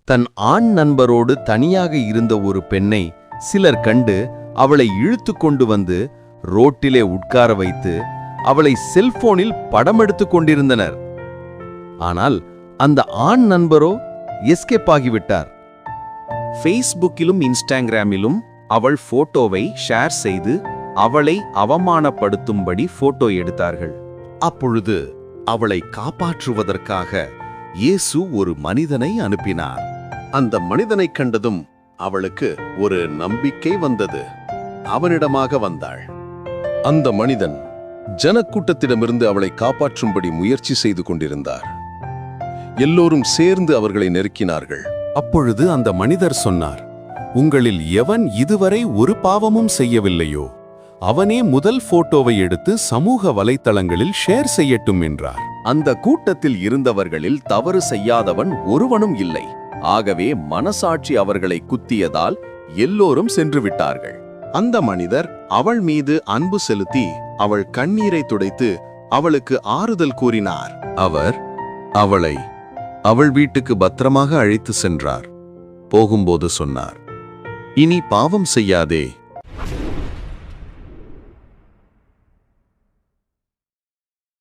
தன் ஆண் நண்பரோடு தனியாக இருந்த ஒரு பெண்ணை சிலர் கண்டு அவளை இழுத்து கொண்டு வந்து ரோட்டிலே உட்கார வைத்து அவளை செல்போனில் படம் எடுத்துக் கொண்டிருந்தனர். ஆனால் அந்த ஆண் நண்பரோ எஸ்கேப் ஆகிவிட்டார். ஃபேஸ்புக்கிலும் இன்ஸ்டாகிராமிலும் அவள் போட்டோவை ஷேர் செய்து அவளை அவமானப்படுத்தும்படி போட்டோ எடுத்தார்கள். அப்பொழுது அவளை காப்பாற்றுவதற்காக இயேசு ஒரு மனிதனை அனுப்பினார். அந்த மனிதனைக் கண்டதும் அவளுக்கு ஒரு நம்பிக்கை வந்தது. அவனிடமாக வந்தாள். அந்த மனிதன் ஜனக்கூட்டத்திடமிருந்து அவளை காப்பாற்றும்படி முயற்சி செய்து கொண்டிருந்தார். எல்லோரும் சேர்ந்து அவர்களை நெருக்கினார்கள். அப்பொழுது அந்த மனிதர் சொன்னார், உங்களில் எவன் இதுவரை ஒரு பாவமும் செய்யவில்லையோ அவனே முதல் போட்டோவை எடுத்து சமூக வலைத்தளங்களில் ஷேர் செய்யட்டும் என்றார். அந்த கூட்டத்தில் இருந்தவர்களில் தவறு செய்யாதவன் ஒருவனும் இல்லை. ஆகவே மனசாட்சி அவர்களை குத்தியதால் எல்லோரும் சென்று விட்டார்கள். அந்த மனிதர் அவள் மீது அன்பு செலுத்தி அவள் கண்ணீரை துடைத்து அவளுக்கு ஆறுதல் கூறினார். அவர் அவளை அவள் வீட்டுக்கு பத்திரமாக அழைத்து சென்றார். போகும்போது சொன்னார், இனி பாவம் செய்யாதே.